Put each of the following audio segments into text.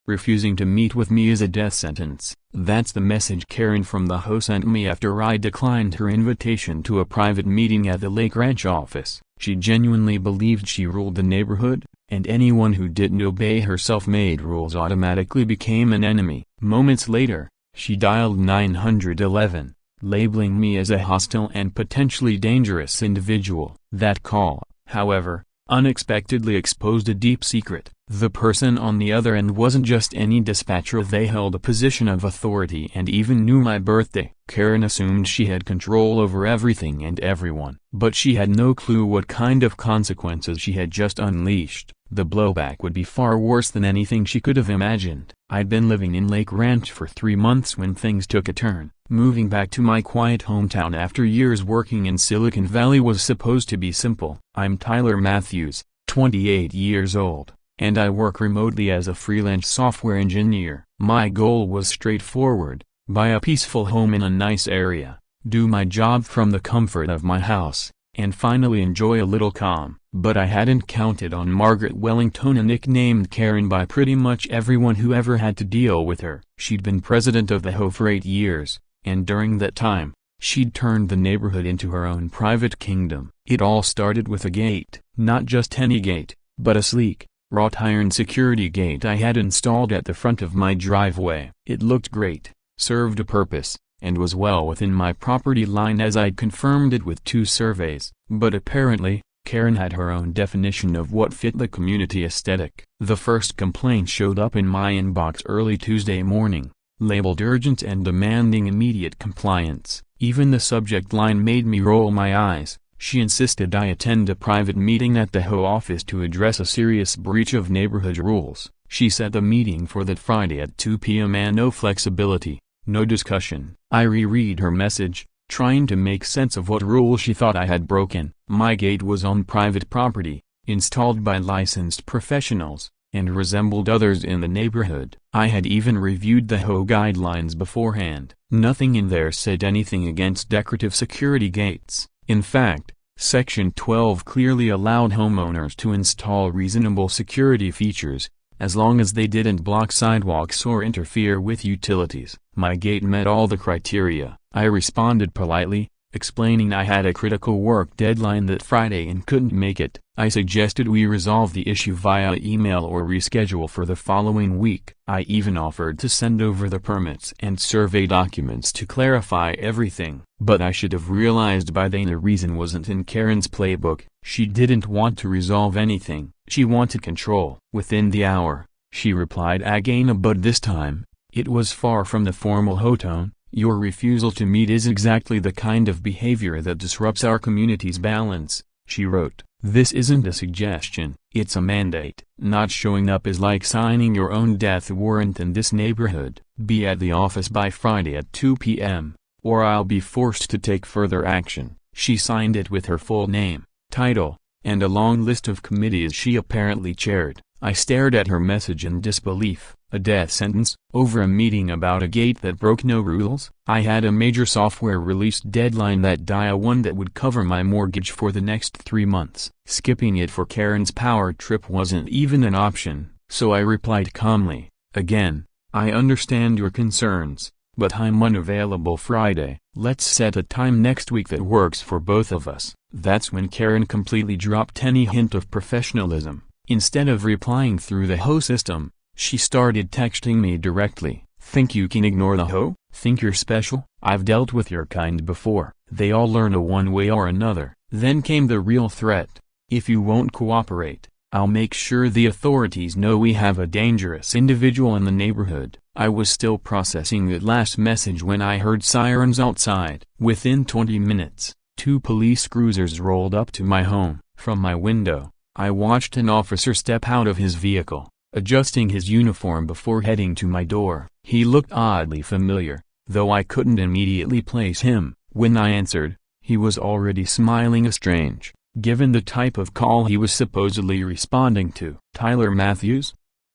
refusing to meet with me is a death sentence. That's the message Karen from the HOA sent me after I declined her invitation to a private meeting at the Lake Ranch office. She genuinely believed she ruled the neighborhood, and anyone who didn't obey her self-made rules automatically became an enemy. Moments later, she dialed 911, labeling me as a hostile and potentially dangerous individual. That call, however, unexpectedly exposed a deep secret. The person on the other end wasn't just any dispatcher. They held a position of authority and even knew my birthday. Karen assumed she had control over everything and everyone. But she had no clue what kind of consequences she had just unleashed. The blowback would be far worse than anything she could have imagined. I'd been living in Lake Ranch for 3 months when things took a turn. Moving back to my quiet hometown after years working in Silicon Valley was supposed to be simple. I'm Tyler Matthews, 28 years old, and I work remotely as a freelance software engineer. My goal was straightforward: buy a peaceful home in a nice area, do my job from the comfort of my house, and finally enjoy a little calm. But I hadn't counted on Margaret Wellington, nicknamed Karen by pretty much everyone who ever had to deal with her. She'd been president of the HOA for 8 years, and during that time, she'd turned the neighborhood into her own private kingdom. It all started with a gate. Not just any gate, but a sleek, wrought iron security gate I had installed at the front of my driveway. It looked great, served a purpose, and was well within my property line as I'd confirmed it with 2 surveys. But apparently, Karen had her own definition of what fit the community aesthetic. The first complaint showed up in my inbox early Tuesday morning, labeled urgent and demanding immediate compliance. Even the subject line made me roll my eyes. She insisted I attend a private meeting at the HOA office to address a serious breach of neighborhood rules. She set the meeting for that Friday at 2 p.m. and no flexibility, no discussion. I reread her message, trying to make sense of what rule she thought I had broken. My gate was on private property, installed by licensed professionals, and resembled others in the neighborhood. I had even reviewed the HOA guidelines beforehand. Nothing in there said anything against decorative security gates. In fact, Section 12 clearly allowed homeowners to install reasonable security features, as long as they didn't block sidewalks or interfere with utilities. My gate met all the criteria. I responded politely, explaining I had a critical work deadline that Friday and couldn't make it. I suggested we resolve the issue via email or reschedule for the following week. I even offered to send over the permits and survey documents to clarify everything. But I should have realized by then the reason wasn't in Karen's playbook. She didn't want to resolve anything. She wanted control. Within the hour, she replied again, but this time, it was far from the formal HOA tone. Your refusal to meet is exactly the kind of behavior that disrupts our community's balance, she wrote. This isn't a suggestion, it's a mandate. Not showing up is like signing your own death warrant in this neighborhood. Be at the office by Friday at 2 p.m., or I'll be forced to take further action. She signed it with her full name, title, and a long list of committees she apparently chaired. I stared at her message in disbelief. A death sentence, over a meeting about a gate that broke no rules? I had a major software release deadline that day, one that would cover my mortgage for the next 3 months. Skipping it for Karen's power trip wasn't even an option, so I replied calmly, again, I understand your concerns, but I'm unavailable Friday. Let's set a time next week that works for both of us. That's when Karen completely dropped any hint of professionalism. Instead of replying through the HOA system, she started texting me directly. Think you can ignore the HOA? Think you're special? I've dealt with your kind before. They all learn a one way or another. Then came the real threat. If you won't cooperate, I'll make sure the authorities know we have a dangerous individual in the neighborhood. I was still processing that last message when I heard sirens outside. Within 20 minutes, 2 police cruisers rolled up to my home. From my window, I watched an officer step out of his vehicle, adjusting his uniform before heading to my door. He looked oddly familiar, though I couldn't immediately place him. When I answered, he was already smiling strange, given the type of call he was supposedly responding to. Tyler Matthews?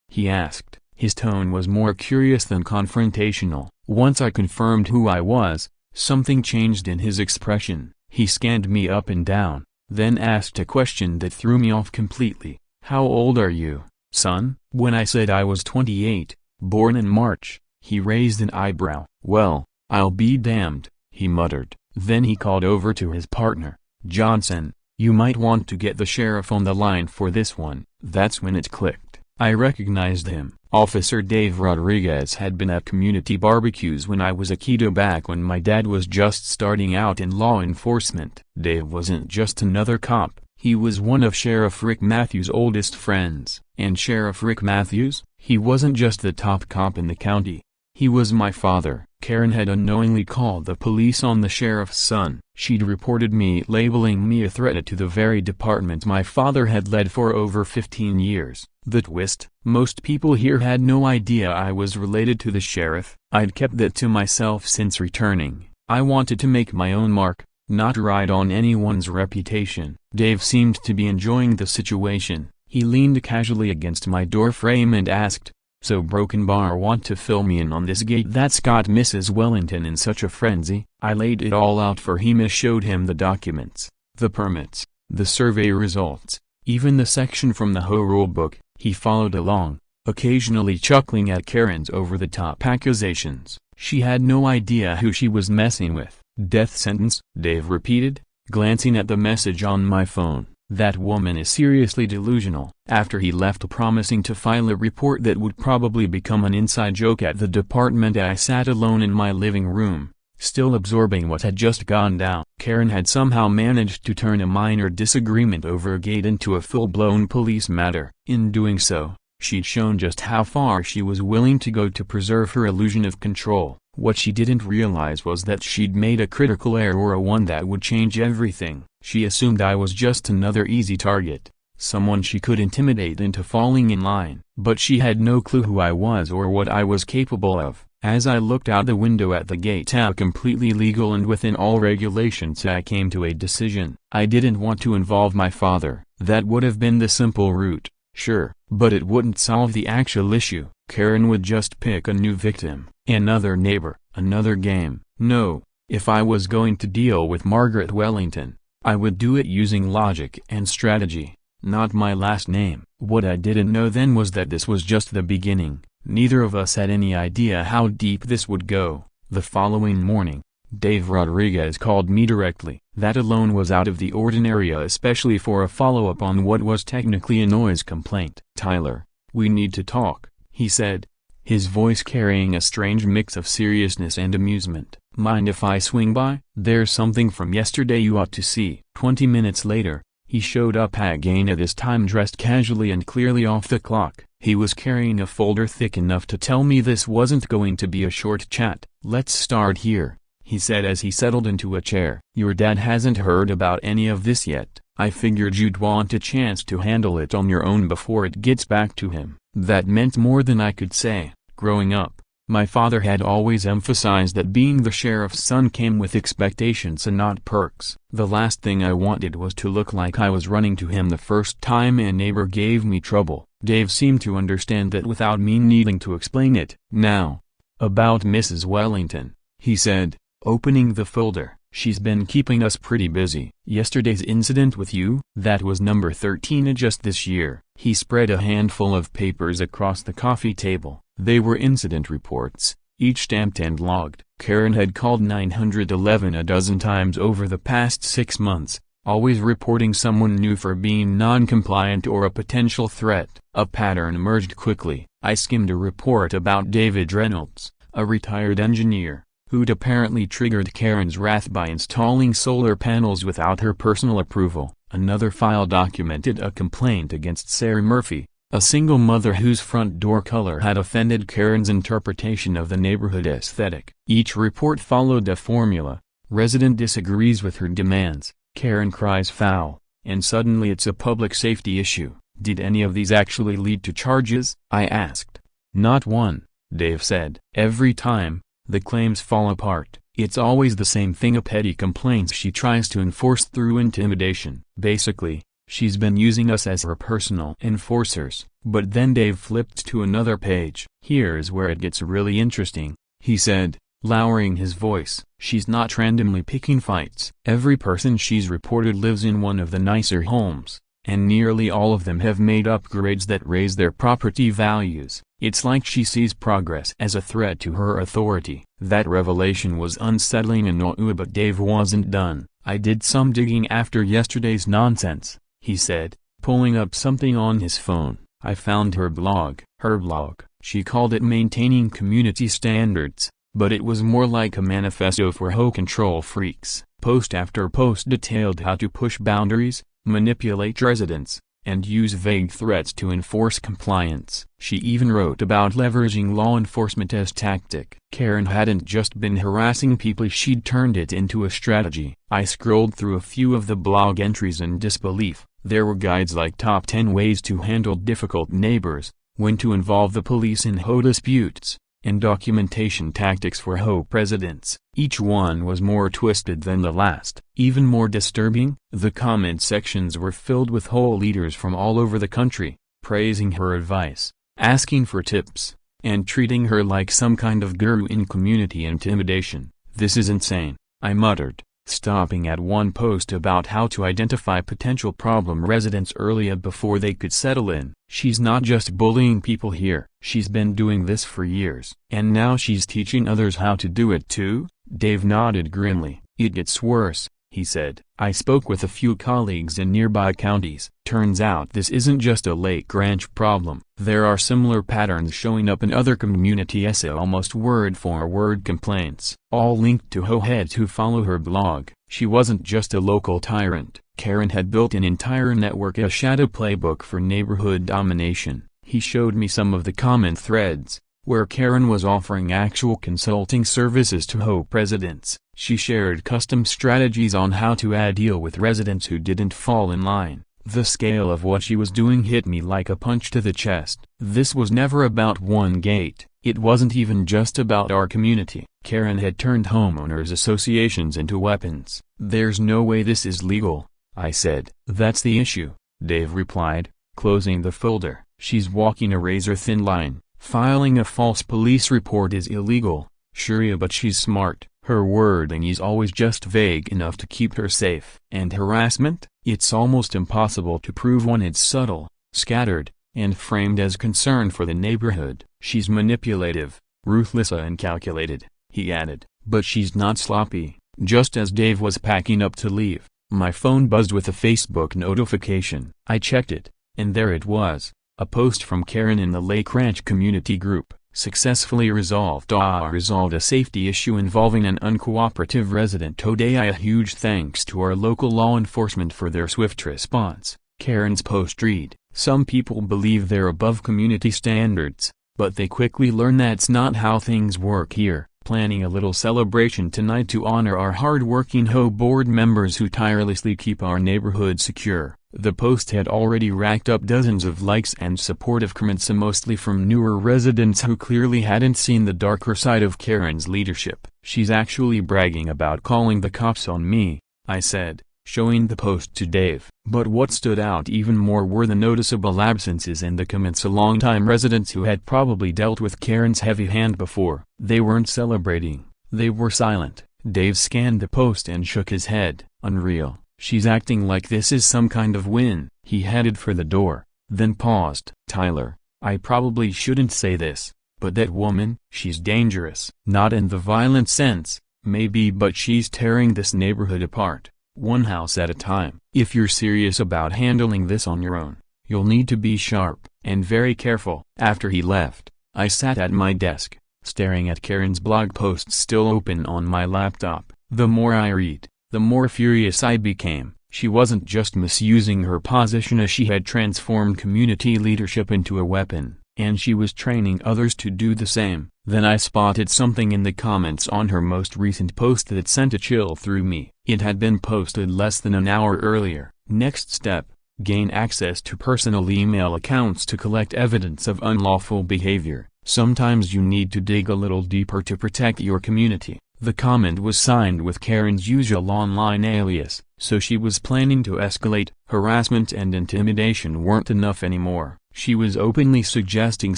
He asked. His tone was more curious than confrontational. Once I confirmed who I was, something changed in his expression. He scanned me up and down, then asked a question that threw me off completely. How old are you, son? When I said I was 28, Born in March. He raised an eyebrow. Well, I'll be damned, he muttered. Then he called over to his partner. Johnson, you might want to get the sheriff on the line for this one. That's when it clicked. I recognized him. Officer Dave Rodriguez had been at community barbecues when I was a kiddo back when my dad was just starting out in law enforcement. Dave wasn't just another cop, he was one of Sheriff Rick Matthews' oldest friends. And Sheriff Rick Matthews? He wasn't just the top cop in the county. He was my father. Karen had unknowingly called the police on the sheriff's son. She'd reported me, labeling me a threat to the very department my father had led for over 15 years. The twist: most people here had no idea I was related to the sheriff. I'd kept that to myself since returning. I wanted to make my own mark, not ride on anyone's reputation. Dave seemed to be enjoying the situation. He leaned casually against my doorframe and asked, "So Broken Bar want to fill me in on this gate that's got Mrs. Wellington in such a frenzy?" I laid it all out for him. I showed him the documents, the permits, the survey results, even the section from the HOA rulebook. He followed along, occasionally chuckling at Karen's over-the-top accusations. She had no idea who she was messing with. "Death sentence?" Dave repeated, glancing at the message on my phone. "That woman is seriously delusional." After he left promising to file a report that would probably become an inside joke at the department, I sat alone in my living room, still absorbing what had just gone down. Karen had somehow managed to turn a minor disagreement over a gate into a full-blown police matter. In doing so, she'd shown just how far she was willing to go to preserve her illusion of control. What she didn't realize was that she'd made a critical error, one that would change everything. She assumed I was just another easy target, someone she could intimidate into falling in line. But she had no clue who I was or what I was capable of. As I looked out the window at the gate, completely legal and within all regulations, I came to a decision. I didn't want to involve my father. That would have been the simple route, sure, but it wouldn't solve the actual issue. Karen would just pick a new victim, another neighbor, another game. No, if I was going to deal with Margaret Wellington, I would do it using logic and strategy, not my last name. What I didn't know then was that this was just the beginning. Neither of us had any idea how deep this would go. The following morning, Dave Rodriguez called me directly. That alone was out of the ordinary, especially for a follow-up on what was technically a noise complaint. "Tyler, we need to talk," he said, his voice carrying a strange mix of seriousness and amusement. "Mind if I swing by? There's something from yesterday you ought to see." 20 minutes later, he showed up again, at this time dressed casually and clearly off the clock. He was carrying a folder thick enough to tell me this wasn't going to be a short chat. "Let's start here," he said as he settled into a chair. "Your dad hasn't heard about any of this yet. I figured you'd want a chance to handle it on your own before it gets back to him." That meant more than I could say. Growing up, my father had always emphasized that being the sheriff's son came with expectations and not perks. The last thing I wanted was to look like I was running to him the first time a neighbor gave me trouble. Dave seemed to understand that without me needing to explain it. "Now, about Mrs. Wellington," he said, opening the folder. "She's been keeping us pretty busy. Yesterday's incident with you, that was number 13 just this year." He spread a handful of papers across the coffee table. They were incident reports, each stamped and logged. Karen had called 911 a dozen times over the past 6 months, always reporting someone new for being non-compliant or a potential threat. A pattern emerged quickly. I skimmed a report about David Reynolds, a retired engineer, who'd apparently triggered Karen's wrath by installing solar panels without her personal approval. Another file documented a complaint against Sarah Murphy, a single mother whose front door color had offended Karen's interpretation of the neighborhood aesthetic. Each report followed a formula: resident disagrees with her demands, Karen cries foul, and suddenly it's a public safety issue. Did any of these actually lead to charges? I asked. "Not one," Dave said. "Every time, the claims fall apart. It's always the same thing, a petty complaints she tries to enforce through intimidation. Basically, she's been using us as her personal enforcers." But then Dave flipped to another page. "Here's where it gets really interesting," he said, lowering his voice. "She's not randomly picking fights. Every person she's reported lives in one of the nicer homes, and nearly all of them have made upgrades that raise their property values. It's like she sees progress as a threat to her authority. That revelation was unsettling and but Dave wasn't done. I did some digging after yesterday's nonsense, he said, pulling up something on his phone. I found her blog. Her blog. She called it Maintaining Community Standards, but it was more like a manifesto for HOA control freaks. Post after post detailed how to push boundaries, manipulate residents, and use vague threats to enforce compliance. She even wrote about leveraging law enforcement as tactic. Karen hadn't just been harassing people, she'd turned it into a strategy. I scrolled through a few of the blog entries in disbelief. There were guides like top 10 ways to handle difficult neighbors, when to involve the police in HOA disputes, and documentation tactics for HOA presidents. Each one was more twisted than the last. Even more disturbing, the comment sections were filled with HOA leaders from all over the country, praising her advice, asking for tips, and treating her like some kind of guru in community intimidation. This is insane, I muttered, stopping at one post about how to identify potential problem residents early before they could settle in. She's not just bullying people here, she's been doing this for years. And now she's teaching others how to do it too? Dave nodded grimly. It gets worse, he said. I spoke with a few colleagues in nearby counties. Turns out this isn't just a Lake Ranch problem. There are similar patterns showing up in other communities, almost word-for-word complaints, all linked to HOA heads who follow her blog. She wasn't just a local tyrant. Karen had built an entire network, a shadow playbook for neighborhood domination. He showed me some of the comment threads, where Karen was offering actual consulting services to HOA presidents. She shared custom strategies on how to deal with residents who didn't fall in line. The scale of what she was doing hit me like a punch to the chest. This was never about one gate. It wasn't even just about our community. Karen had turned homeowners associations into weapons. There's no way this is legal, I said. That's the issue, Dave replied, closing the folder. She's walking a razor-thin line. Filing a false police report is illegal, sure, but she's smart. Her wording is always just vague enough to keep her safe. And harassment? It's almost impossible to prove when it's subtle, scattered, and framed as concern for the neighborhood. She's manipulative, ruthless and calculated, he added. But she's not sloppy. Just as Dave was packing up to leave, my phone buzzed with a Facebook notification. I checked it, and there it was. A post from Karen in the Lake Ranch community group. Successfully resolved a safety issue involving an uncooperative resident today. A huge thanks to our local law enforcement for their swift response. Karen's post read, some people believe they're above community standards, but they quickly learn that's not how things work here. Planning a little celebration tonight to honor our hard-working HOA board members who tirelessly keep our neighborhood secure. The post had already racked up dozens of likes and supportive comments, mostly from newer residents who clearly hadn't seen the darker side of Karen's leadership. She's actually bragging about calling the cops on me, I said, showing the post to Dave. But what stood out even more were the noticeable absences in the comments. Longtime residents who had probably dealt with Karen's heavy hand before. They weren't celebrating, they were silent. Dave scanned the post and shook his head. Unreal. She's acting like this is some kind of win. He headed for the door, then paused. Tyler, I probably shouldn't say this, but that woman, she's dangerous. Not in the violent sense, maybe, but she's tearing this neighborhood apart, one house at a time. If you're serious about handling this on your own, you'll need to be sharp and very careful. After he left, I sat at my desk, staring at Karen's blog posts still open on my laptop. The more I read, the more furious I became. She wasn't just misusing her position, as she had transformed community leadership into a weapon, and she was training others to do the same. Then I spotted something in the comments on her most recent post that sent a chill through me. It had been posted less than an hour earlier. Next step, gain access to personal email accounts to collect evidence of unlawful behavior. Sometimes you need to dig a little deeper to protect your community. The comment was signed with Karen's usual online alias, so she was planning to escalate. Harassment and intimidation weren't enough anymore. She was openly suggesting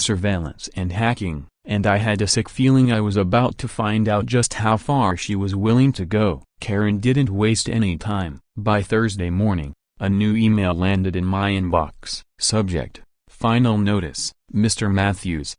surveillance and hacking, and I had a sick feeling I was about to find out just how far she was willing to go. Karen didn't waste any time. By Thursday morning, A new email landed in my inbox. Subject: Final notice, Mr. Matthews.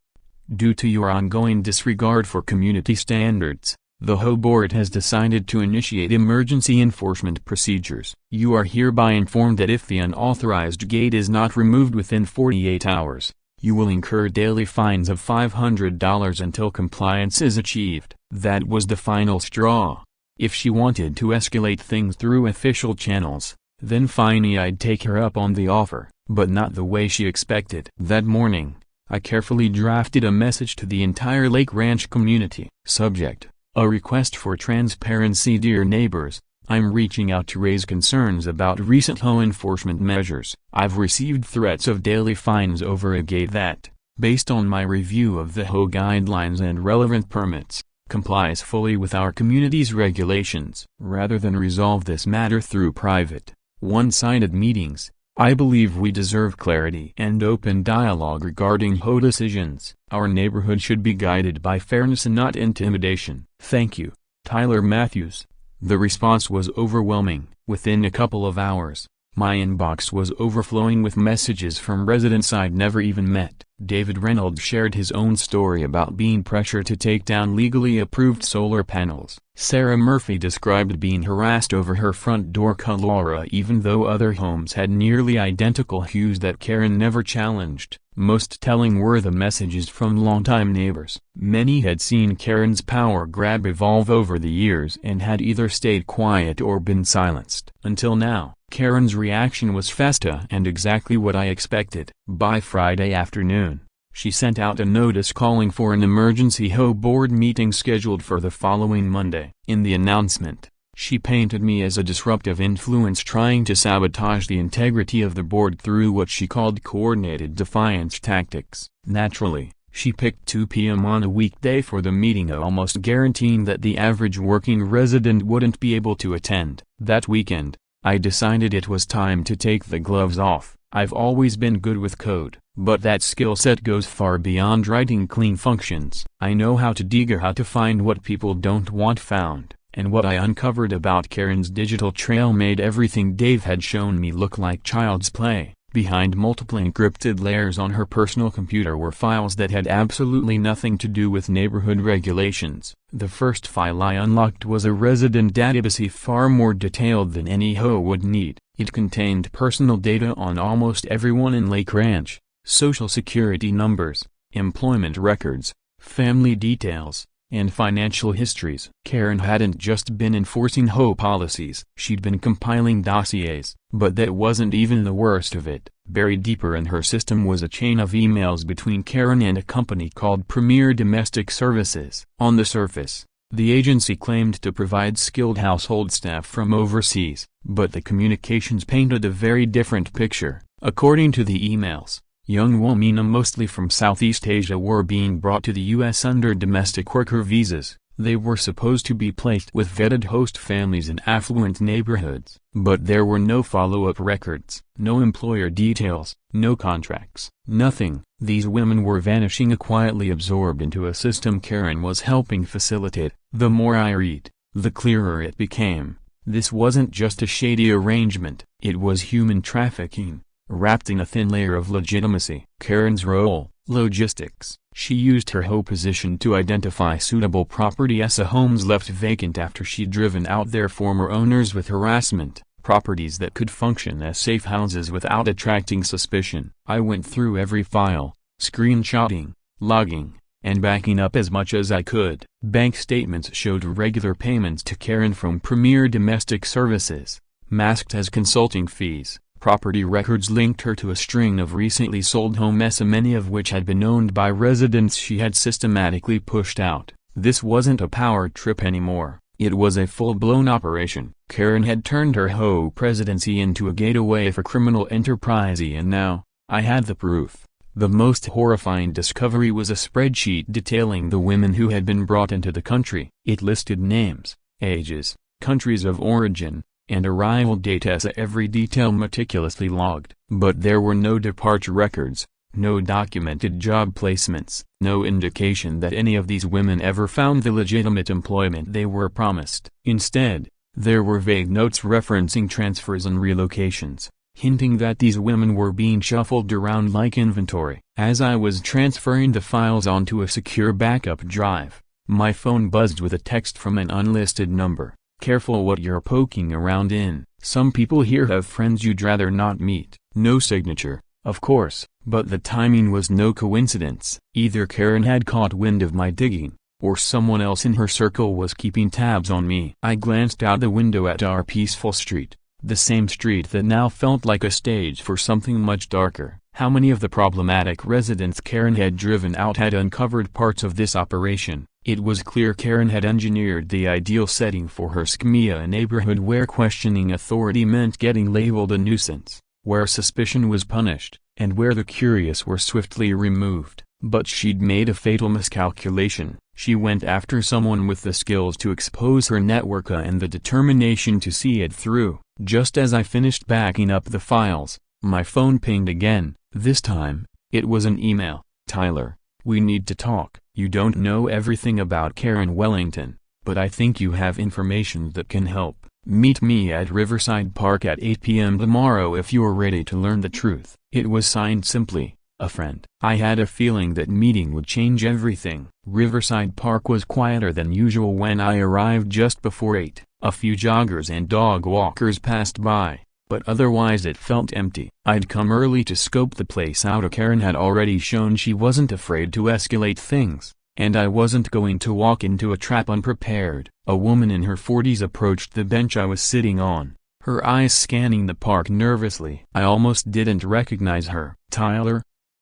Due to your ongoing disregard for community standards, the HOA board has decided to initiate emergency enforcement procedures. You are hereby informed that if the unauthorized gate is not removed within 48 hours, you will incur daily fines of $500 until compliance is achieved. That was the final straw. If she wanted to escalate things through official channels, then fine, I'd take her up on the offer, but not the way she expected. That morning, I carefully drafted a message to the entire Lake Ranch community. Subject: A request for transparency. Dear neighbors, I'm reaching out to raise concerns about recent HOA enforcement measures. I've received threats of daily fines over a gate that, based on my review of the HOA guidelines and relevant permits, complies fully with our community's regulations. Rather than resolve this matter through private, one-sided meetings, I believe we deserve clarity and open dialogue regarding HOA decisions. Our neighborhood should be guided by fairness and not intimidation. Thank you, Tyler Matthews. The response was overwhelming. Within a couple of hours, my inbox was overflowing with messages from residents I'd never even met. David Reynolds shared his own story about being pressured to take down legally approved solar panels. Sarah Murphy described being harassed over her front door color even though other homes had nearly identical hues that Karen never challenged. Most telling were the messages from longtime neighbors. Many had seen Karen's power grab evolve over the years and had either stayed quiet or been silenced. Until now, Karen's reaction was festa and exactly what I expected. By Friday afternoon, she sent out a notice calling for an emergency HOA board meeting scheduled for the following Monday. In the announcement, she painted me as a disruptive influence trying to sabotage the integrity of the board through what she called coordinated defiance tactics. Naturally, she picked 2 p.m. on a weekday for the meeting, almost guaranteeing that the average working resident wouldn't be able to attend. That weekend, I decided it was time to take the gloves off. I've always been good with code, but that skill set goes far beyond writing clean functions. I know how to dig, how to find what people don't want found. And what I uncovered about Karen's digital trail made everything Dave had shown me look like child's play. Behind multiple encrypted layers on her personal computer were files that had absolutely nothing to do with neighborhood regulations. The first file I unlocked was a resident database far more detailed than any HOA would need. It contained personal data on almost everyone in Lake Ranch, social security numbers, employment records, family details, and financial histories. Karen hadn't just been enforcing HOA policies, she'd been compiling dossiers. But that wasn't even the worst of it. Buried deeper in her system was a chain of emails between Karen and a company called Premier Domestic Services. On the surface, the agency claimed to provide skilled household staff from overseas, but the communications painted a very different picture. According to the emails, young women mostly from Southeast Asia were being brought to the U.S. under domestic worker visas. They were supposed to be placed with vetted host families in affluent neighborhoods. But there were no follow-up records, no employer details, no contracts, nothing. These women were vanishing, quietly absorbed into a system Karen was helping facilitate. The more I read, the clearer it became. This wasn't just a shady arrangement, it was human trafficking, wrapped in a thin layer of legitimacy. Karen's role, logistics. She used her HOA position to identify suitable property as homes left vacant after she'd driven out their former owners with harassment, properties that could function as safe houses without attracting suspicion. I went through every file, screenshotting, logging, and backing up as much as I could. Bank statements showed regular payments to Karen from Premier Domestic Services, masked as consulting fees. Property records linked her to a string of recently sold homes, many of which had been owned by residents she had systematically pushed out. This wasn't a power trip anymore, it was a full-blown operation. Karen had turned her HOA presidency into a gateway for criminal enterprise, and now, I had the proof. The most horrifying discovery was a spreadsheet detailing the women who had been brought into the country. It listed names, ages, countries of origin, and arrival dates, every detail meticulously logged. But there were no departure records, no documented job placements, no indication that any of these women ever found the legitimate employment they were promised. Instead, there were vague notes referencing transfers and relocations. hinting that these women were being shuffled around like inventory. As I was transferring the files onto a secure backup drive, my phone buzzed with a text from an unlisted number. "Careful what you're poking around in. Some people here have friends you'd rather not meet." No signature, of course, but the timing was no coincidence. Either Karen had caught wind of my digging, or someone else in her circle was keeping tabs on me. I glanced out the window at our peaceful street, the same street that now felt like a stage for something much darker. How many of the problematic residents Karen had driven out had uncovered parts of this operation? It was clear Karen had engineered the ideal setting for her scheme, a neighborhood where questioning authority meant getting labeled a nuisance, where suspicion was punished, and where the curious were swiftly removed. But she'd made a fatal miscalculation. She went after someone with the skills to expose her network and the determination to see it through. Just as I finished backing up the files, my phone pinged again. This time, it was an email. "Tyler, we need to talk. You don't know everything about Karen Wellington, but I think you have information that can help. Meet me at Riverside Park at 8 p.m. tomorrow if you're ready to learn the truth." It was signed simply, "A friend." I had a feeling that meeting would change everything. Riverside Park was quieter than usual when I arrived just before 8. A few joggers and dog walkers passed by, but otherwise it felt empty. I'd come early to scope the place out. Karen had already shown she wasn't afraid to escalate things, and I wasn't going to walk into a trap unprepared. A woman in her 40s approached the bench I was sitting on, her eyes scanning the park nervously. I almost didn't recognize her. "Tyler?"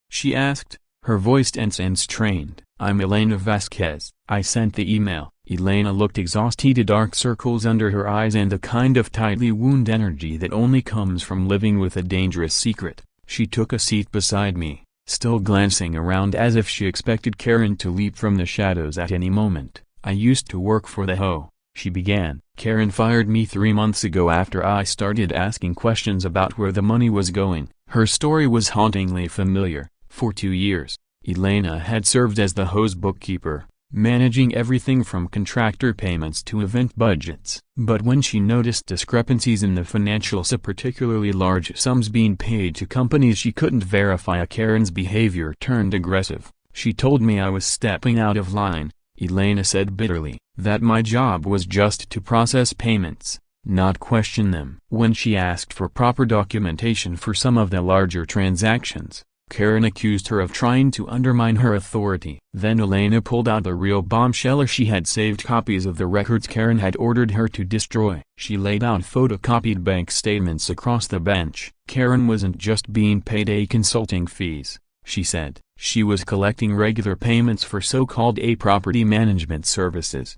she asked, her voice tense and strained. "I'm Elena Vasquez. I sent the email." Elena looked exhausted, dark circles under her eyes and the kind of tightly wound energy that only comes from living with a dangerous secret. She took a seat beside me, still glancing around as if she expected Karen to leap from the shadows at any moment. "I used to work for the HOA," she began. "Karen fired me 3 months ago after I started asking questions about where the money was going." Her story was hauntingly familiar. For 2 years, Elena had served as the HOA's bookkeeper, managing everything from contractor payments to event budgets. But when she noticed discrepancies in the financials, particularly large sums being paid to companies she couldn't verify, Karen's behavior turned aggressive. "She told me I was stepping out of line," Elena said bitterly, "that my job was just to process payments, not question them." When she asked for proper documentation for some of the larger transactions, Karen accused her of trying to undermine her authority. Then Elena pulled out the real bombshell. She had saved copies of the records Karen had ordered her to destroy. She laid out photocopied bank statements across the bench. Karen wasn't just being paid consulting fees, she said. She was collecting regular payments for so-called property management services.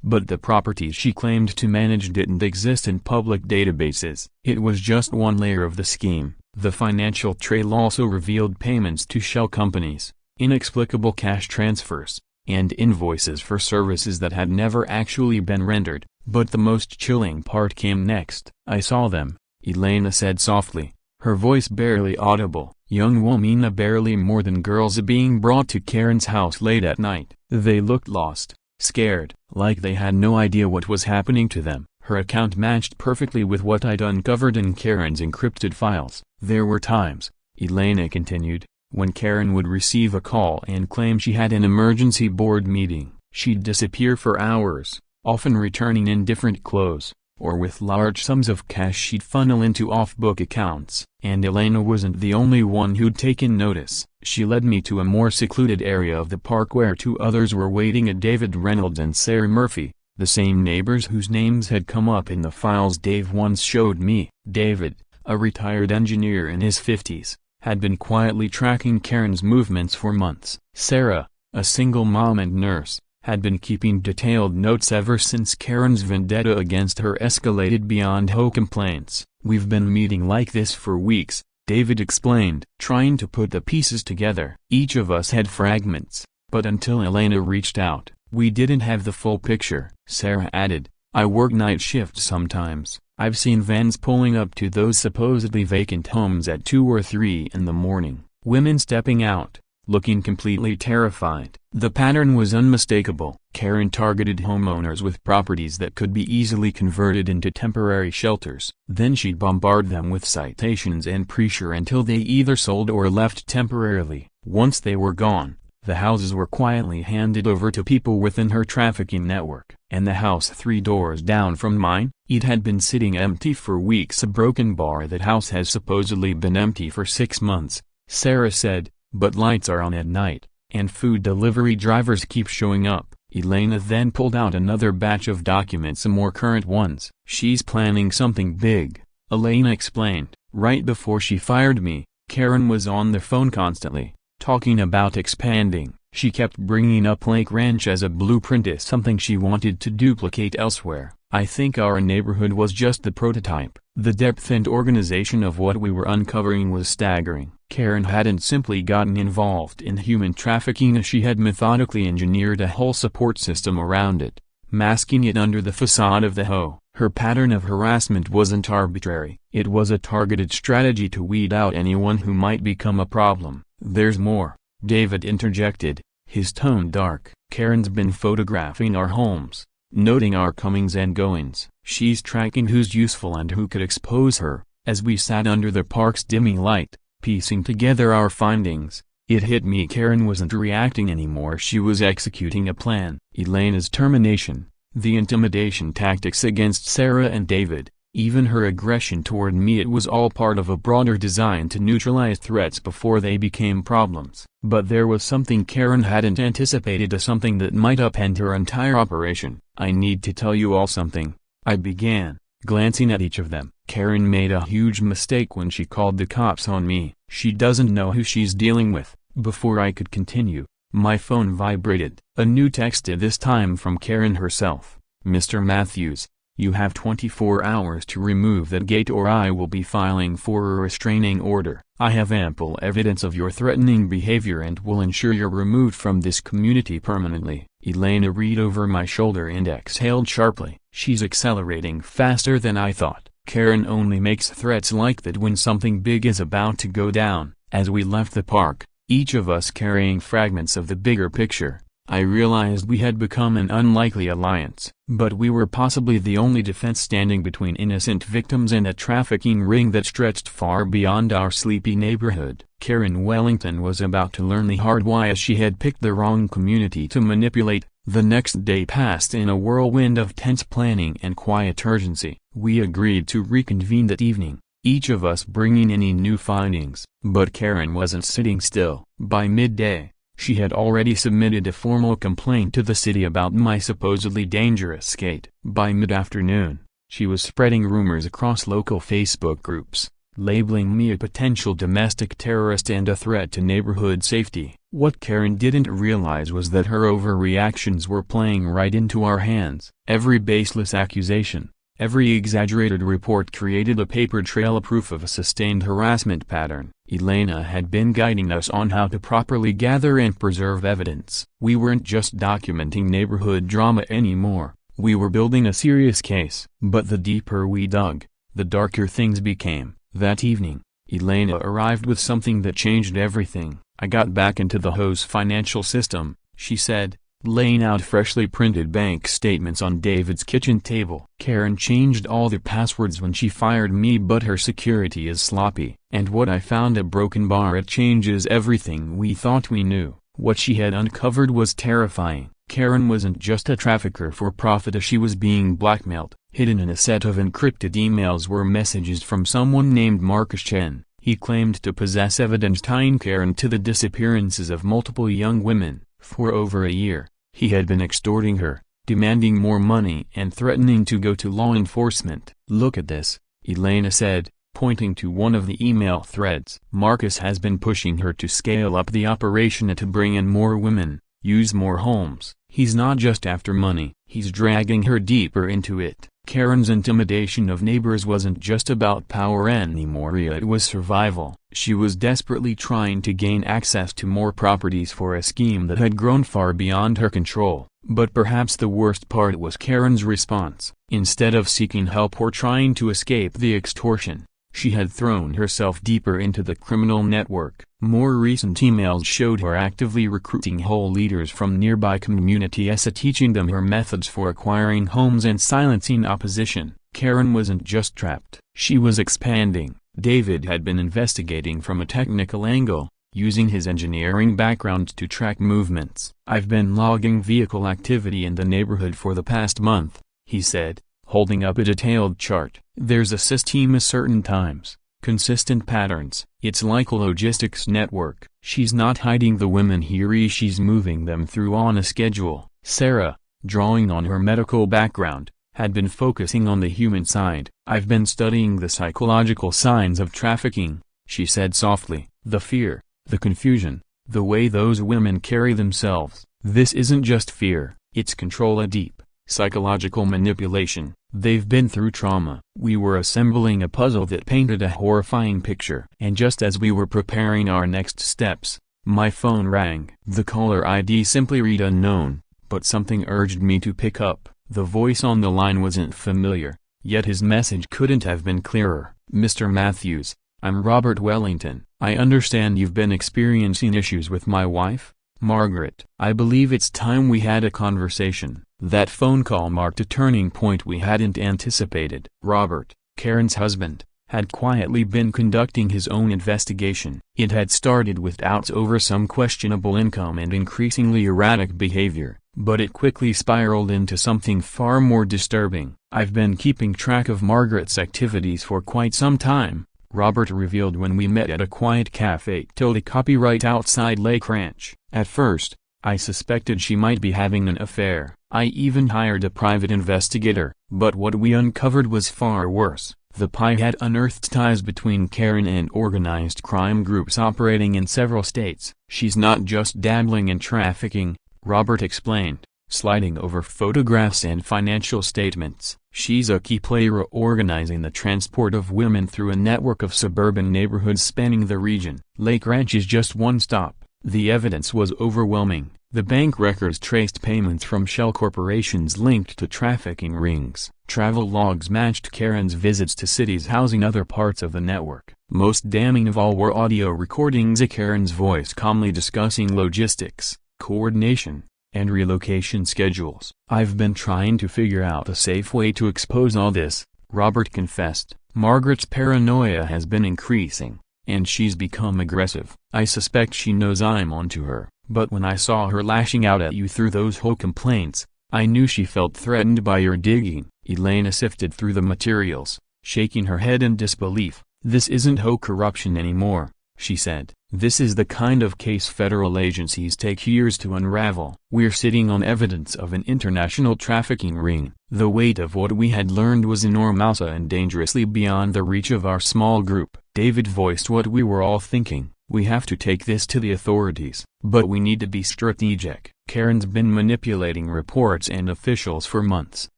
But the properties she claimed to manage didn't exist in public databases. It was just one layer of the scheme. The financial trail also revealed payments to shell companies, inexplicable cash transfers, and invoices for services that had never actually been rendered. But the most chilling part came next. "I saw them," Elena said softly, her voice barely audible. "Young women, barely more than girls, being brought to Karen's house late at night. They looked lost, scared, like they had no idea what was happening to them." Her account matched perfectly with what I'd uncovered in Karen's encrypted files. "There were times," Elena continued, "when Karen would receive a call and claim she had an emergency board meeting. She'd disappear for hours, often returning in different clothes, or with large sums of cash she'd funnel into off-book accounts. And Elena wasn't the only one who'd taken notice. She led me to a more secluded area of the park where 2 others were waiting, David Reynolds and Sarah Murphy, the same neighbors whose names had come up in the files Dave once showed me. David, a retired engineer in his 50s, had been quietly tracking Karen's movements for months. Sarah, a single mom and nurse, had been keeping detailed notes ever since Karen's vendetta against her escalated beyond HOA complaints. "We've been meeting like this for weeks," David explained, trying to put the pieces together. "Each of us had fragments, but until Elena reached out, we didn't have the full picture." Sarah added, "I work night shifts sometimes. I've seen vans pulling up to those supposedly vacant homes at 2 or 3 in the morning. Women stepping out, looking completely terrified. The pattern was unmistakable. Karen targeted homeowners with properties that could be easily converted into temporary shelters. Then she'd bombard them with citations and pressure until they either sold or left temporarily. Once they were gone, the houses were quietly handed over to people within her trafficking network. And the house 3 doors down from mine? It had been sitting empty for weeks. A broken bar. That house has supposedly been empty for 6 months, Sarah said, but lights are on at night, and food delivery drivers keep showing up. Elena then pulled out another batch of documents, some more current ones. She's planning something big, Elena explained. Right before she fired me, Karen was on the phone constantly, talking about expanding. She kept bringing up Lake Ranch as a blueprint, as something she wanted to duplicate elsewhere. I think our neighborhood was just the prototype. The depth and organization of what we were uncovering was staggering. Karen hadn't simply gotten involved in human trafficking, she had methodically engineered a whole support system around it, masking it under the facade of the HOA. Her pattern of harassment wasn't arbitrary. It was a targeted strategy to weed out anyone who might become a problem. There's more, David interjected, his tone dark. Karen's been photographing our homes, noting our comings and goings. She's tracking who's useful and who could expose her. As we sat under the park's dimming light, piecing together our findings, it hit me Karen wasn't reacting anymore, she was executing a plan. Elena's termination, the intimidation tactics against Sarah and David, even her aggression toward me, it was all part of a broader design to neutralize threats before they became problems. But there was something Karen hadn't anticipated, something that might upend her entire operation. I need to tell you all something, I began, glancing at each of them. Karen made a huge mistake when she called the cops on me. She doesn't know who she's dealing with. Before I could continue, my phone vibrated. A new text, this time from Karen herself. Mr. Matthews, you have 24 hours to remove that gate or I will be filing for a restraining order. I have ample evidence of your threatening behavior and will ensure you're removed from this community permanently. Elena read over my shoulder and exhaled sharply. She's accelerating faster than I thought. Karen only makes threats like that when something big is about to go down. As we left the park, each of us carrying fragments of the bigger picture, I realized we had become an unlikely alliance. But we were possibly the only defense standing between innocent victims and a trafficking ring that stretched far beyond our sleepy neighborhood. Karen Wellington was about to learn the hard way, as she had picked the wrong community to manipulate. The next day passed in a whirlwind of tense planning and quiet urgency. We agreed to reconvene that evening, each of us bringing any new findings. But Karen wasn't sitting still. By midday, she had already submitted a formal complaint to the city about my supposedly dangerous skate. By mid-afternoon, she was spreading rumors across local Facebook groups, labeling me a potential domestic terrorist and a threat to neighborhood safety. What Karen didn't realize was that her overreactions were playing right into our hands. Every baseless accusation, every exaggerated report created a paper trail of proof of a sustained harassment pattern. Elena had been guiding us on how to properly gather and preserve evidence. We weren't just documenting neighborhood drama anymore, we were building a serious case. But the deeper we dug, the darker things became. That evening, Elena arrived with something that changed everything. I got back into the HOA's financial system, she said, laying out freshly printed bank statements on David's kitchen table. Karen changed all the passwords when she fired me, but her security is sloppy. And what I found, a broken bar. It changes everything we thought we knew. What she had uncovered was terrifying. Karen wasn't just a trafficker for profit, she was being blackmailed. Hidden in a set of encrypted emails were messages from someone named Marcus Chen. He claimed to possess evidence tying Karen to the disappearances of multiple young women. For over a year, he had been extorting her, demanding more money and threatening to go to law enforcement. Look at this, Elena said, pointing to one of the email threads. Marcus has been pushing her to scale up the operation and to bring in more women, use more homes. He's not just after money, he's dragging her deeper into it. Karen's intimidation of neighbors wasn't just about power anymore, it was survival. She was desperately trying to gain access to more properties for a scheme that had grown far beyond her control. But perhaps the worst part was Karen's response. Instead of seeking help or trying to escape the extortion, She had thrown herself deeper into the criminal network. More recent emails showed her actively recruiting HOA leaders from nearby communities, teaching them her methods for acquiring homes and silencing opposition. Karen wasn't just trapped. She was expanding. David had been investigating from a technical angle, using his engineering background to track movements. "I've been logging vehicle activity in the neighborhood for the past month," he said, holding up a detailed chart. "There's a system at certain times, consistent patterns. It's like a logistics network. She's not hiding the women here, she's moving them through on a schedule." Sarah, drawing on her medical background, had been focusing on the human side. "I've been studying the psychological signs of trafficking," she said softly. "The fear, the confusion, the way those women carry themselves. This isn't just fear, it's control, a deep, psychological manipulation. They've been through trauma." We were assembling a puzzle that painted a horrifying picture. And just as we were preparing our next steps, my phone rang. The caller ID simply read unknown, but something urged me to pick up. The voice on the line wasn't familiar, yet his message couldn't have been clearer. "Mr. Matthews, I'm Robert Wellington. I understand you've been experiencing issues with my wife, Margaret. I believe it's time we had a conversation." That phone call marked a turning point we hadn't anticipated. Robert, Karen's husband, had quietly been conducting his own investigation. It had started with doubts over some questionable income and increasingly erratic behavior, but it quickly spiraled into something far more disturbing. "I've been keeping track of Margaret's activities for quite some time," Robert revealed when we met at a quiet cafe copyright outside Lake Ranch. "At first, I suspected she might be having an affair. I even hired a private investigator, but what we uncovered was far worse. The PI had unearthed ties between Karen and organized crime groups operating in several states." "She's not just dabbling in trafficking," Robert explained, sliding over photographs and financial statements. "She's a key player organizing the transport of women through a network of suburban neighborhoods spanning the region." Lake Ranch is just one stop. The evidence was overwhelming. The bank records traced payments from shell corporations linked to trafficking rings. Travel logs matched Karen's visits to cities housing other parts of the network. Most damning of all were audio recordings of Karen's voice calmly discussing logistics, coordination, and relocation schedules. "I've been trying to figure out a safe way to expose all this," Robert confessed. "Margaret's paranoia has been increasing, and she's become aggressive. I suspect she knows I'm onto her, but when I saw her lashing out at you through those whole complaints, I knew she felt threatened by your digging." Elena sifted through the materials, shaking her head in disbelief. "This isn't HOA corruption anymore," she said. "This is the kind of case federal agencies take years to unravel. We're sitting on evidence of an international trafficking ring." The weight of what we had learned was enormous and dangerously beyond the reach of our small group. David voiced what we were all thinking. "We have to take this to the authorities, but we need to be strategic. Karen's been manipulating reports and officials for months.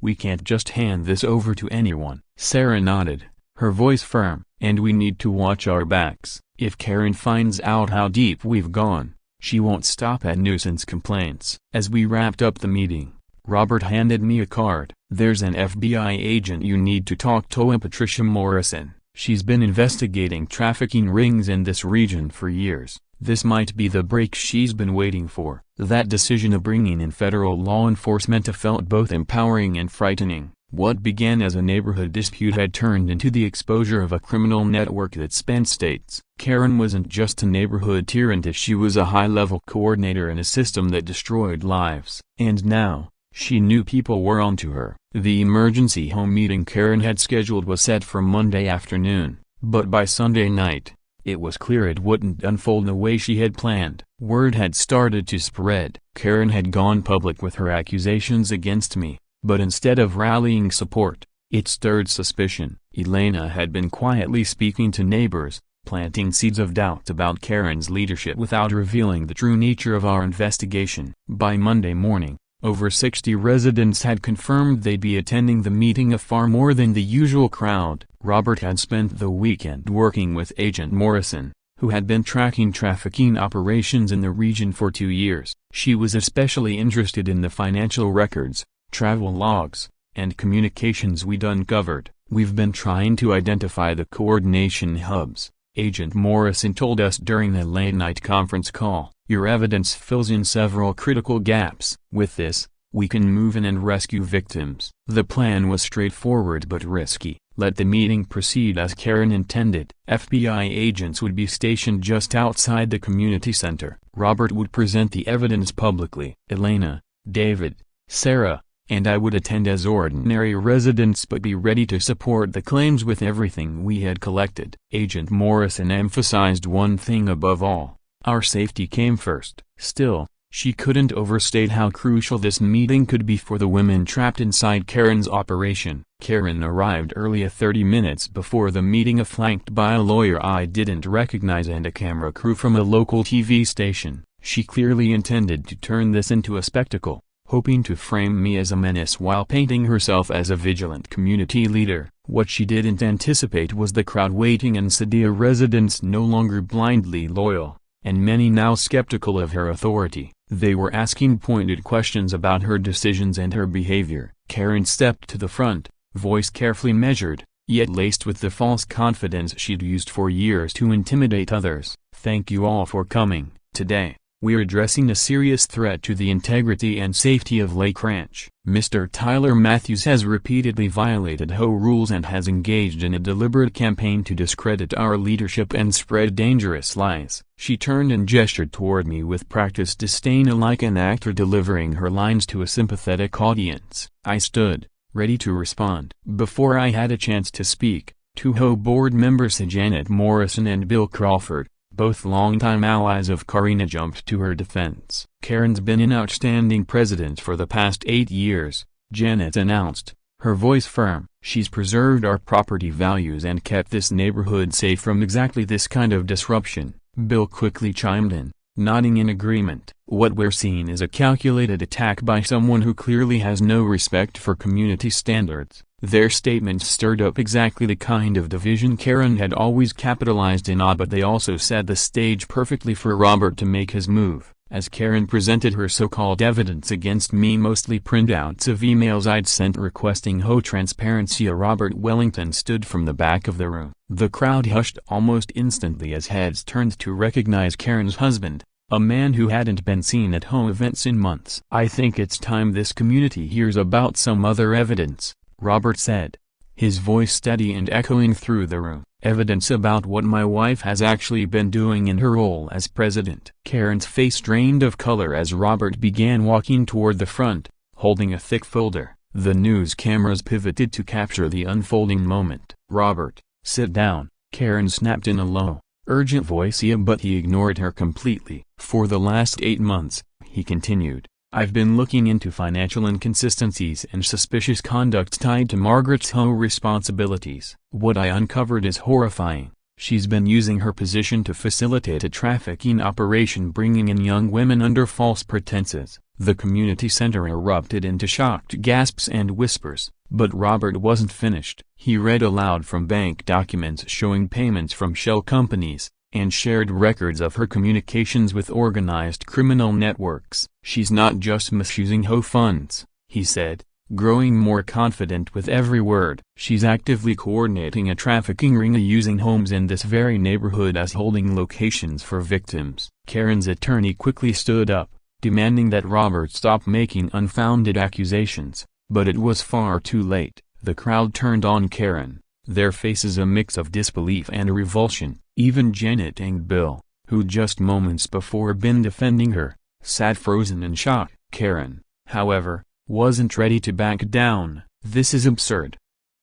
We can't just hand this over to anyone." Sarah nodded, her voice firm. "And we need to watch our backs. If Karen finds out how deep we've gone, she won't stop at nuisance complaints." As we wrapped up the meeting, Robert handed me a card. "There's an FBI agent you need to talk to, Patricia Morrison. She's been investigating trafficking rings in this region for years. This might be the break she's been waiting for." That decision of bringing in federal law enforcement felt both empowering and frightening. What began as a neighborhood dispute had turned into the exposure of a criminal network that spanned states. Karen wasn't just a neighborhood tyrant, she was a high-level coordinator in a system that destroyed lives. And now, she knew people were onto her. The emergency home meeting Karen had scheduled was set for Monday afternoon, but by Sunday night, it was clear it wouldn't unfold the way she had planned. Word had started to spread. Karen had gone public with her accusations against me, but instead of rallying support, it stirred suspicion. Elena had been quietly speaking to neighbors, planting seeds of doubt about Karen's leadership without revealing the true nature of our investigation. By Monday morning, over 60 residents had confirmed they'd be attending the meeting, a far more than the usual crowd. Robert had spent the weekend working with Agent Morrison, who had been tracking trafficking operations in the region for 2 years. She was especially interested in the financial records, travel logs, and communications we'd uncovered. "We've been trying to identify the coordination hubs," Agent Morrison told us during the late-night conference call. "Your evidence fills in several critical gaps. With this, we can move in and rescue victims." The plan was straightforward but risky. Let the meeting proceed as Karen intended. FBI agents would be stationed just outside the community center. Robert would present the evidence publicly. Elena, David, Sarah, and I would attend as ordinary residents but be ready to support the claims with everything we had collected. Agent Morrison emphasized one thing above all: our safety came first. Still, she couldn't overstate how crucial this meeting could be for the women trapped inside Karen's operation. Karen arrived early, 30 minutes before the meeting, flanked by a lawyer I didn't recognize and a camera crew from a local TV station. She clearly intended to turn this into a spectacle, hoping to frame me as a menace while painting herself as a vigilant community leader. What she didn't anticipate was the crowd waiting and Sadia residents no longer blindly loyal, and many now skeptical of her authority. They were asking pointed questions about her decisions and her behavior. Karen stepped to the front, voice carefully measured, yet laced with the false confidence she'd used for years to intimidate others. "Thank you all for coming. Today, we're addressing a serious threat to the integrity and safety of Lake Ranch. Mr. Tyler Matthews has repeatedly violated HOA rules and has engaged in a deliberate campaign to discredit our leadership and spread dangerous lies." She turned and gestured toward me with practiced disdain, like an actor delivering her lines to a sympathetic audience. I stood, ready to respond. Before I had a chance to speak, two HOA board members, Janet Morrison and Bill Crawford, both longtime allies of Karina, jumped to her defense. "Karen's been an outstanding president for the past 8 years, Janet announced, her voice firm. "She's preserved our property values and kept this neighborhood safe from exactly this kind of disruption." Bill quickly chimed in, nodding in agreement. "What we're seeing is a calculated attack by someone who clearly has no respect for community standards." Their statements stirred up exactly the kind of division Karen had always capitalized in, but they also set the stage perfectly for Robert to make his move. As Karen presented her so-called evidence against me, mostly printouts of emails I'd sent requesting HOA transparency, Robert Wellington stood from the back of the room. The crowd hushed almost instantly as heads turned to recognize Karen's husband, a man who hadn't been seen at HOA events in months. "I think it's time this community hears about some other evidence," Robert said, his voice steady and echoing through the room. "Evidence about what my wife has actually been doing in her role as president." Karen's face drained of color as Robert began walking toward the front, holding a thick folder. The news cameras pivoted to capture the unfolding moment. "Robert, sit down," Karen snapped in a low, urgent voice, but he ignored her completely. "For the last 8 months," he continued, "I've been looking into financial inconsistencies and suspicious conduct tied to Margaret's HOA responsibilities. What I uncovered is horrifying. She's been using her position to facilitate a trafficking operation, bringing in young women under false pretenses." The community center erupted into shocked gasps and whispers, but Robert wasn't finished. He read aloud from bank documents showing payments from shell companies, and shared records of her communications with organized criminal networks. "She's not just misusing HOA funds," he said, growing more confident with every word. "She's actively coordinating a trafficking ring using homes in this very neighborhood as holding locations for victims." Karen's attorney quickly stood up, demanding that Robert stop making unfounded accusations, but it was far too late. The crowd turned on Karen, their faces a mix of disbelief and revulsion. Even Janet and Bill, who just moments before been defending her, sat frozen in shock. Karen, however, wasn't ready to back down. "This is absurd,"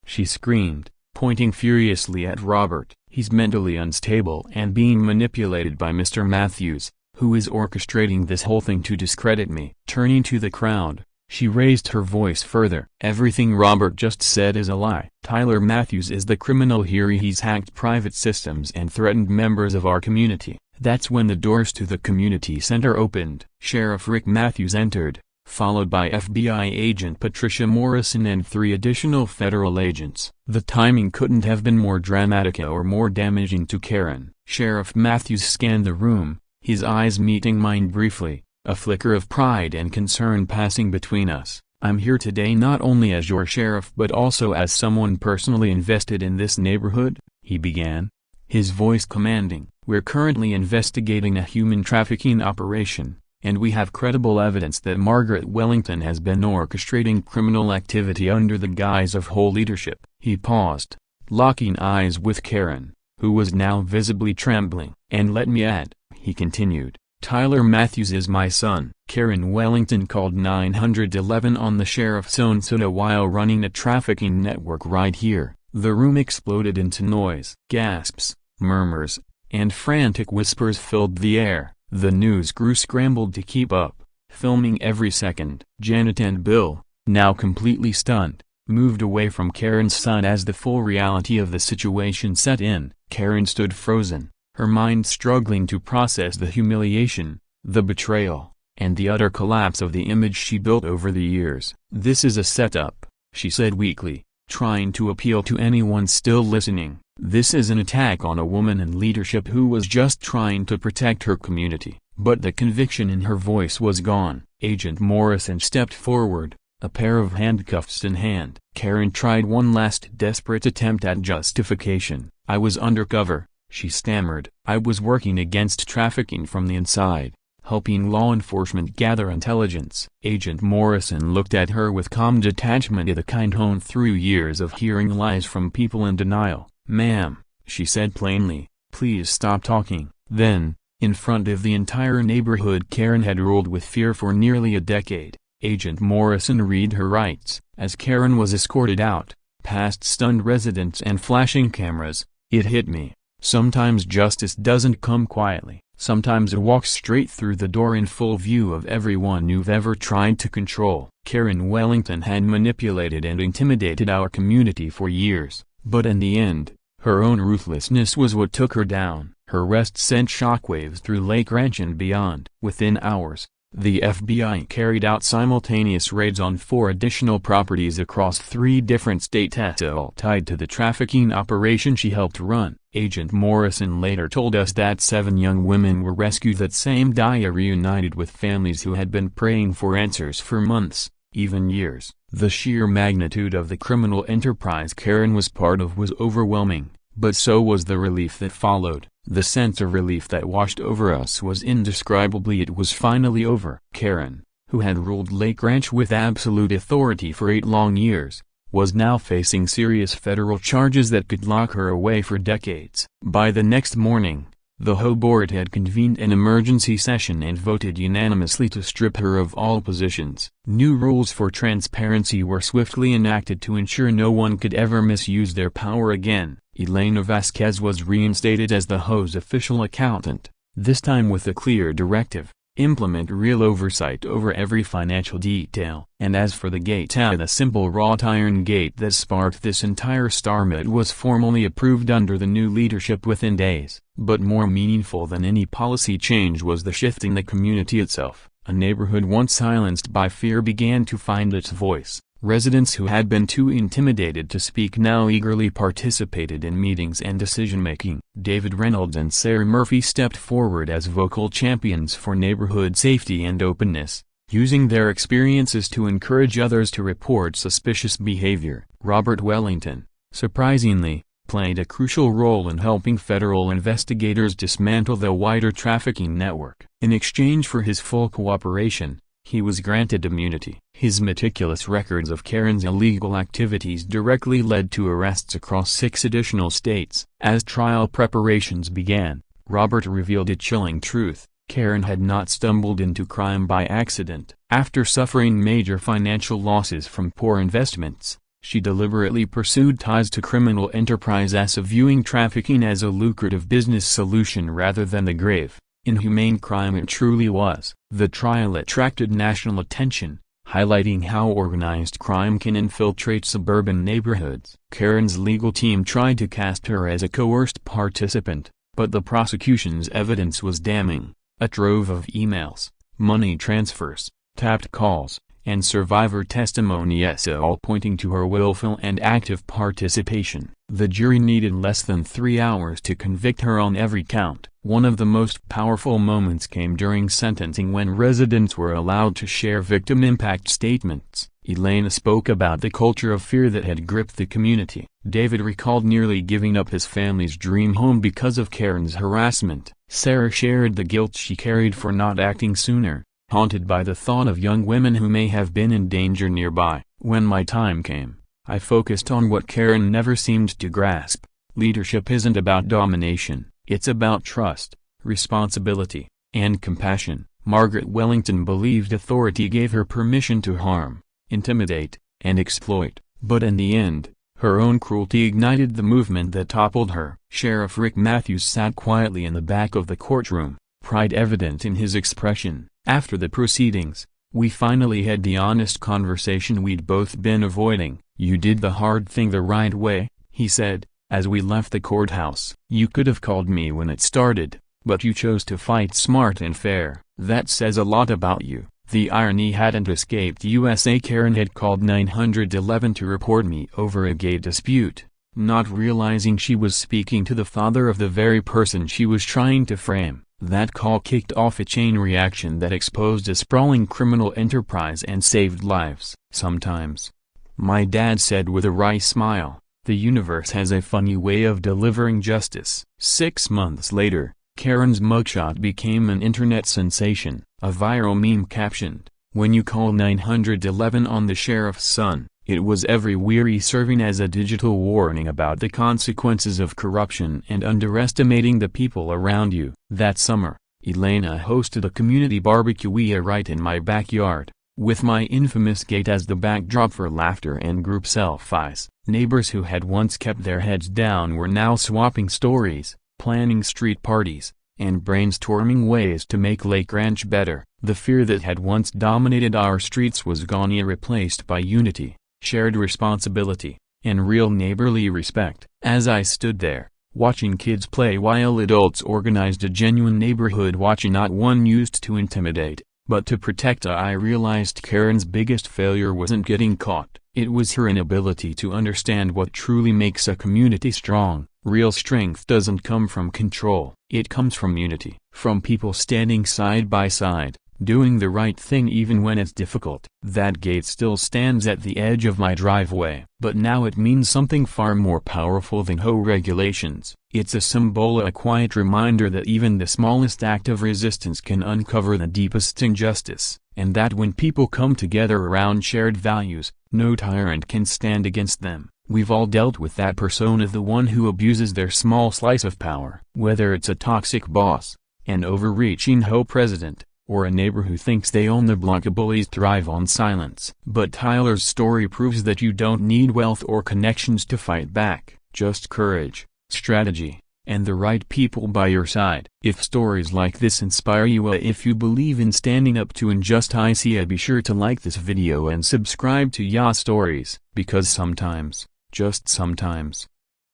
she screamed, pointing furiously at Robert. "He's mentally unstable and being manipulated by Mr. Matthews, who is orchestrating this whole thing to discredit me." Turning to the crowd, she raised her voice further. "Everything Robert just said is a lie. Tyler Matthews is the criminal here. He's hacked private systems and threatened members of our community." That's when the doors to the community center opened. Sheriff Rick Matthews entered, followed by FBI agent Patricia Morrison and 3 additional federal agents. The timing couldn't have been more dramatic or more damaging to Karen. Sheriff Matthews scanned the room, his eyes meeting mine briefly, a flicker of pride and concern passing between us. I'm here today not only as your sheriff but also as someone personally invested in this neighborhood," he began, his voice commanding. "We're currently investigating a human trafficking operation, and we have credible evidence that Margaret Wellington has been orchestrating criminal activity under the guise of HOA leadership." He paused, locking eyes with Karen, who was now visibly trembling. "And let me add," he continued, "Tyler Matthews is my son." Karen Wellington called 911 on the sheriff's own soda while running a trafficking network right here. The room exploded into noise. Gasps, murmurs, and frantic whispers filled the air. The news crew scrambled to keep up, filming every second. Janet and Bill, now completely stunned, moved away from Karen's side as the full reality of the situation set in. Karen stood frozen, her mind struggling to process the humiliation, the betrayal, and the utter collapse of the image she built over the years. "This is a setup," she said weakly, trying to appeal to anyone still listening. "This is an attack on a woman in leadership who was just trying to protect her community." But the conviction in her voice was gone. Agent Morrison stepped forward, a pair of handcuffs in hand. Karen tried one last desperate attempt at justification. "I was undercover," she stammered. "I was working against trafficking from the inside, helping law enforcement gather intelligence." Agent Morrison looked at her with calm detachment, the kind honed through years of hearing lies from people in denial. "Ma'am," she said plainly, "please stop talking." Then, in front of the entire neighborhood Karen had ruled with fear for nearly a decade, Agent Morrison read her rights. As Karen was escorted out, past stunned residents and flashing cameras, "It hit me. Sometimes justice doesn't come quietly. Sometimes it walks straight through the door in full view of everyone you've ever tried to control." Karen Wellington had manipulated and intimidated our community for years, but in the end, her own ruthlessness was what took her down. Her arrest sent shockwaves through Lake Ranch and beyond. Within hours, the FBI carried out simultaneous raids on 4 additional properties across 3 different states, all tied to the trafficking operation she helped run. Agent Morrison later told us that 7 young women were rescued that same day, reunited with families who had been praying for answers for months, even years. The sheer magnitude of the criminal enterprise Karen was part of was overwhelming, but so was the relief that followed. The sense of relief that washed over us was indescribably. It was finally over. Karen, who had ruled Lake Ranch with absolute authority for 8 long years, was now facing serious federal charges that could lock her away for decades. By the next morning, the HOA board had convened an emergency session and voted unanimously to strip her of all positions. New rules for transparency were swiftly enacted to ensure no one could ever misuse their power again. Elena Vasquez was reinstated as the HOA's official accountant, this time with a clear directive: implement real oversight over every financial detail. And as for the gate, the simple wrought iron gate that sparked this entire storm, it was formally approved under the new leadership within days. But more meaningful than any policy change was the shift in the community itself. A neighborhood once silenced by fear began to find its voice. Residents who had been too intimidated to speak now eagerly participated in meetings and decision-making. David Reynolds and Sarah Murphy stepped forward as vocal champions for neighborhood safety and openness, using their experiences to encourage others to report suspicious behavior. Robert Wellington, surprisingly, played a crucial role in helping federal investigators dismantle the wider trafficking network. In exchange for his full cooperation, he was granted immunity. His meticulous records of Karen's illegal activities directly led to arrests across 6 additional states. As trial preparations began, Robert revealed a chilling truth: Karen had not stumbled into crime by accident. After suffering major financial losses from poor investments, she deliberately pursued ties to criminal enterprises, viewing trafficking as a lucrative business solution rather than the grave, inhumane crime it truly was. The trial attracted national attention, highlighting how organized crime can infiltrate suburban neighborhoods. Karen's legal team tried to cast her as a coerced participant, but the prosecution's evidence was damning. A trove of emails, money transfers, tapped calls, and survivor testimony, all pointing to her willful and active participation. The jury needed less than 3 hours to convict her on every count. One of the most powerful moments came during sentencing when residents were allowed to share victim impact statements. Elena spoke about the culture of fear that had gripped the community. David recalled nearly giving up his family's dream home because of Karen's harassment. Sarah shared the guilt she carried for not acting sooner, haunted by the thought of young women who may have been in danger nearby. When my time came, I focused on what Karen never seemed to grasp. Leadership isn't about domination, it's about trust, responsibility, and compassion. Margaret Wellington believed authority gave her permission to harm, intimidate, and exploit, but in the end, her own cruelty ignited the movement that toppled her. Sheriff Rick Matthews sat quietly in the back of the courtroom, pride evident in his expression. After the proceedings, we finally had the honest conversation we'd both been avoiding. "You did the hard thing the right way," he said, as we left the courthouse. "You could have called me when it started, but you chose to fight smart and fair. That says a lot about you." The irony hadn't escaped USA. Karen had called 911 to report me over a gay dispute, not realizing she was speaking to the father of the very person she was trying to frame. That call kicked off a chain reaction that exposed a sprawling criminal enterprise and saved lives. "Sometimes," my dad said with a wry smile, "the universe has a funny way of delivering justice." 6 months later, Karen's mugshot became an internet sensation. A viral meme captioned, "When you call 911 on the sheriff's son." It was everywhere, serving as a digital warning about the consequences of corruption and underestimating the people around you. That summer, Elena hosted a community barbecue right in my backyard, with my infamous gate as the backdrop for laughter and group selfies. Neighbors who had once kept their heads down were now swapping stories, planning street parties, and brainstorming ways to make Lake Ranch better. The fear that had once dominated our streets was gone, replaced by unity, shared responsibility, and real neighborly respect. As I stood there, watching kids play while adults organized a genuine neighborhood watch, not one used to intimidate, but to protect, I realized Karen's biggest failure wasn't getting caught. It was her inability to understand what truly makes a community strong. Real strength doesn't come from control. It comes from unity, from people standing side by side, doing the right thing even when it's difficult. That gate still stands at the edge of my driveway, but now it means something far more powerful than HOA regulations. It's a symbol, a quiet reminder that even the smallest act of resistance can uncover the deepest injustice, and that when people come together around shared values, no tyrant can stand against them. We've all dealt with that persona, the one who abuses their small slice of power. Whether it's a toxic boss, an overreaching HOA president, or a neighbor who thinks they own the block, bullies thrive on silence. But Tyler's story proves that you don't need wealth or connections to fight back, just courage, strategy, and the right people by your side. If stories like this inspire you, if you believe in standing up to injustice, be sure to like this video and subscribe to Ya Stories, because sometimes, just sometimes,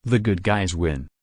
the good guys win.